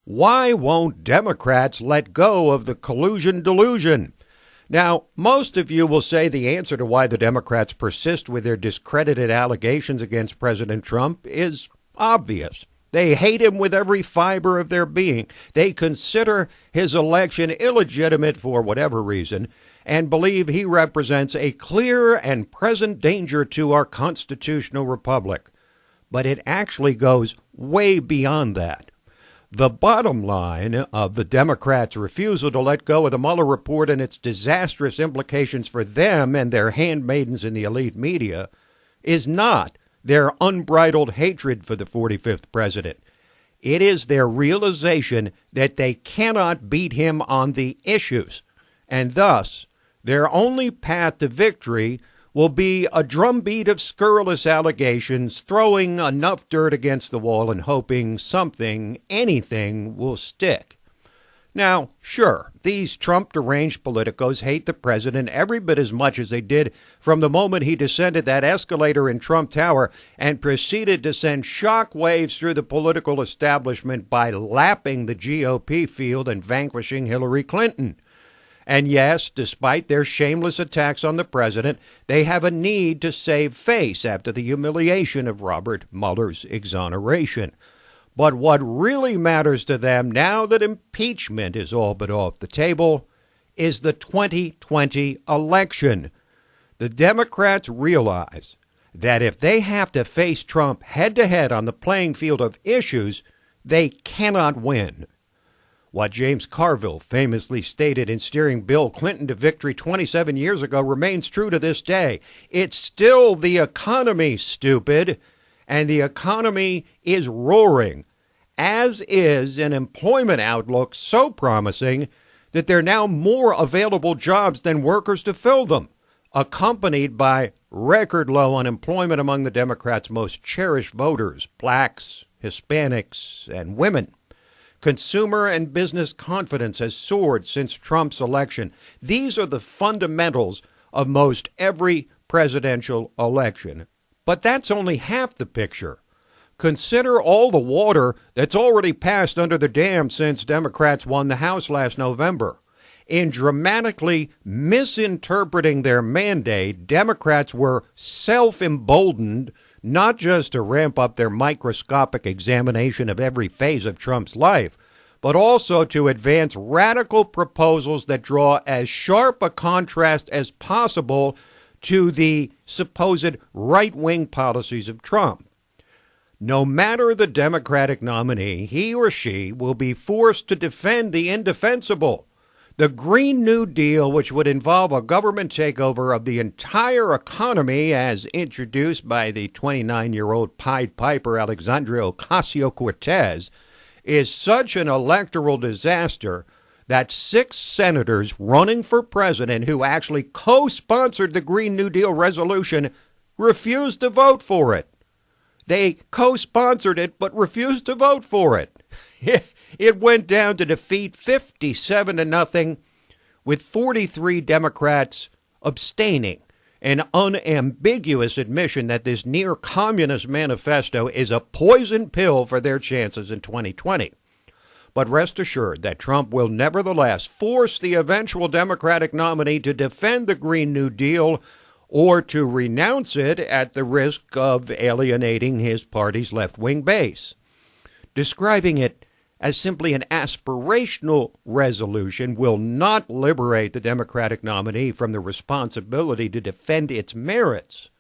Why won't Democrats let go of the collusion delusion? Now, most of you will say the answer to why the Democrats persist with their discredited allegations against President Trump is obvious. They hate him with every fiber of their being. They consider his election illegitimate for whatever reason and believe he represents a clear and present danger to our constitutional republic. But it actually goes way beyond that. The bottom line of the Democrats' refusal to let go of the Mueller report and its disastrous implications for them and their handmaidens in the elite media is not their unbridled hatred for the 45th president. It is their realization that they cannot beat him on the issues, and thus their only path to victory will be a drumbeat of scurrilous allegations, throwing enough dirt against the wall and hoping something, anything, will stick. Now, sure, these Trump-deranged politicos hate the president every bit as much as they did from the moment he descended that escalator in Trump Tower and proceeded to send shock waves through the political establishment by lapping the GOP field and vanquishing Hillary Clinton. And yes, despite their shameless attacks on the president, they have a need to save face after the humiliation of Robert Mueller's exoneration. But what really matters to them now that impeachment is all but off the table is the 2020 election. The Democrats realize that if they have to face Trump head-to-head on the playing field of issues, they cannot win. What James Carville famously stated in steering Bill Clinton to victory 27 years ago remains true to this day. It's still the economy, stupid, and the economy is roaring, as is an employment outlook so promising that there are now more available jobs than workers to fill them, accompanied by record low unemployment among the Democrats' most cherished voters, blacks, Hispanics, and women. Consumer and business confidence has soared since Trump's election. These are the fundamentals of most every presidential election. But that's only half the picture. Consider all the water that's already passed under the dam since Democrats won the House last November. In dramatically misinterpreting their mandate, Democrats were self-emboldened not just to ramp up their microscopic examination of every phase of Trump's life, but also to advance radical proposals that draw as sharp a contrast as possible to the supposed right-wing policies of Trump. No matter the Democratic nominee, he or she will be forced to defend the indefensible. The Green New Deal, which would involve a government takeover of the entire economy as introduced by the 29-year-old Pied Piper Alexandria Ocasio-Cortez, is such an electoral disaster that 6 senators running for president who actually co-sponsored the Green New Deal resolution refused to vote for it. They co-sponsored it but refused to vote for it. It went down to defeat 57-0, with 43 Democrats abstaining, an unambiguous admission that this near-communist manifesto is a poison pill for their chances in 2020. But rest assured that Trump will nevertheless force the eventual Democratic nominee to defend the Green New Deal or to renounce it at the risk of alienating his party's left-wing base. Describing it as simply an aspirational resolution will not liberate the Democratic nominee from the responsibility to defend its merits.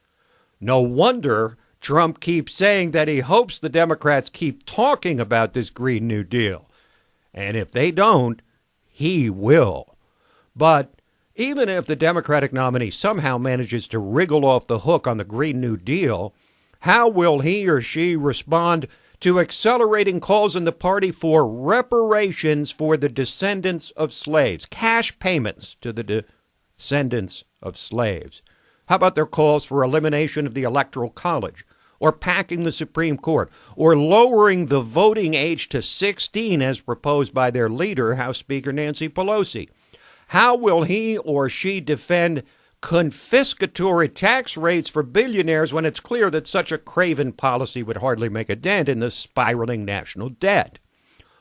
No wonder Trump keeps saying that he hopes the Democrats keep talking about this Green New Deal. And if they don't, he will. But even if the Democratic nominee somehow manages to wriggle off the hook on the Green New Deal, how will he or she respond to accelerating calls in the party for reparations for the descendants of slaves, cash payments to the descendants of slaves? How about their calls for elimination of the Electoral College, or packing the Supreme Court, or lowering the voting age to 16 as proposed by their leader, House Speaker Nancy Pelosi? How will he or she defend confiscatory tax rates for billionaires when it's clear that such a craven policy would hardly make a dent in the spiraling national debt?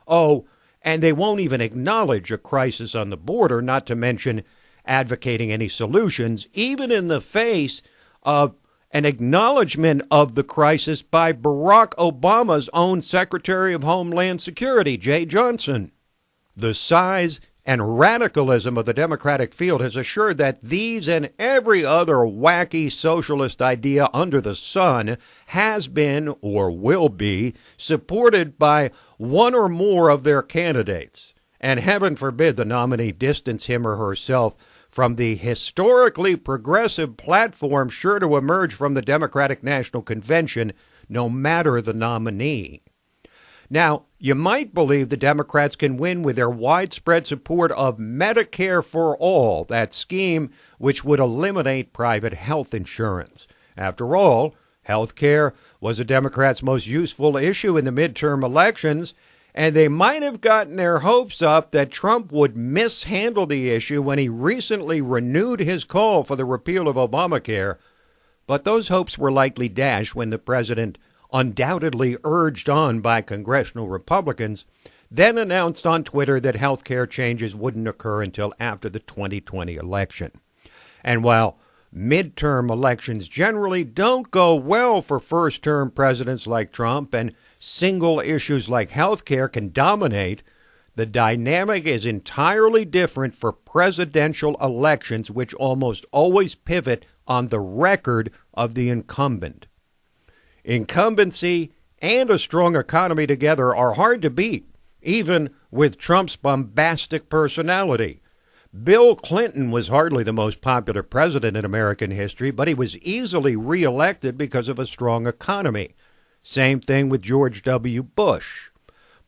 Oh, and they won't even acknowledge a crisis on the border, not to mention advocating any solutions, even in the face of an acknowledgement of the crisis by Barack Obama's own Secretary of Homeland Security, Jay Johnson. The size and radicalism of the Democratic field has assured that these and every other wacky socialist idea under the sun has been or will be supported by one or more of their candidates. And heaven forbid the nominee distance him or herself from the historically progressive platform sure to emerge from the Democratic National Convention, no matter the nominee. Now, you might believe the Democrats can win with their widespread support of Medicare for All, that scheme which would eliminate private health insurance. After all, health care was the Democrats' most useful issue in the midterm elections, and they might have gotten their hopes up that Trump would mishandle the issue when he recently renewed his call for the repeal of Obamacare. But those hopes were likely dashed when the president, undoubtedly urged on by congressional Republicans, then announced on Twitter that health care changes wouldn't occur until after the 2020 election. And while midterm elections generally don't go well for first-term presidents like Trump, and single issues like health care can dominate, the dynamic is entirely different for presidential elections, which almost always pivot on the record of the incumbent. Incumbency and a strong economy together are hard to beat, even with Trump's bombastic personality. Bill Clinton was hardly the most popular president in American history, but he was easily reelected because of a strong economy. Same thing with George W. Bush.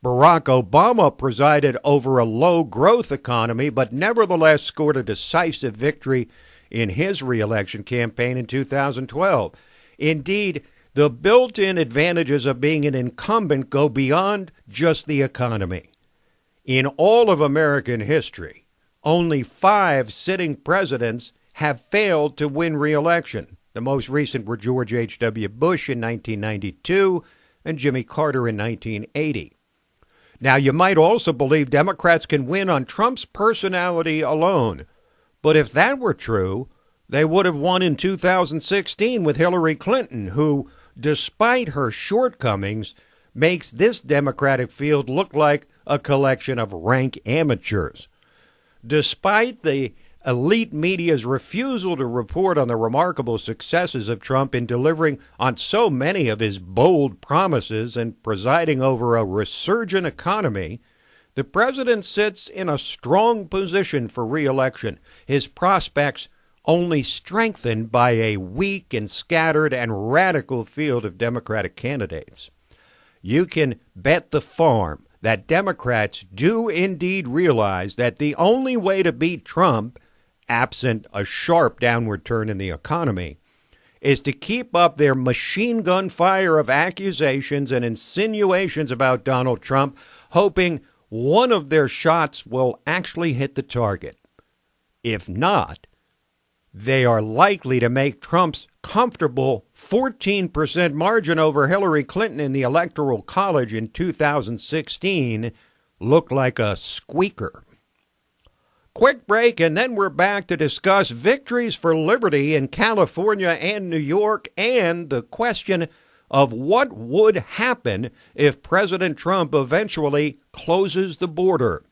Barack Obama presided over a low-growth economy, but nevertheless scored a decisive victory in his reelection campaign in 2012. Indeed, the built-in advantages of being an incumbent go beyond just the economy. In all of American history, only 5 sitting presidents have failed to win re-election. The most recent were George H.W. Bush in 1992 and Jimmy Carter in 1980. Now, you might also believe Democrats can win on Trump's personality alone. But if that were true, they would have won in 2016 with Hillary Clinton, who, despite her shortcomings, makes this Democratic field look like a collection of rank amateurs. Despite the elite media's refusal to report on the remarkable successes of Trump in delivering on so many of his bold promises and presiding over a resurgent economy, the president sits in a strong position for re-election, his prospects only strengthened by a weak and scattered and radical field of Democratic candidates. You can bet the farm that Democrats do indeed realize that the only way to beat Trump, absent a sharp downward turn in the economy, is to keep up their machine gun fire of accusations and insinuations about Donald Trump, hoping one of their shots will actually hit the target. If not, they are likely to make Trump's comfortable 14% margin over Hillary Clinton in the Electoral College in 2016 look like a squeaker. Quick break, and then we're back to discuss victories for liberty in California and New York and the question of what would happen if President Trump eventually closes the border.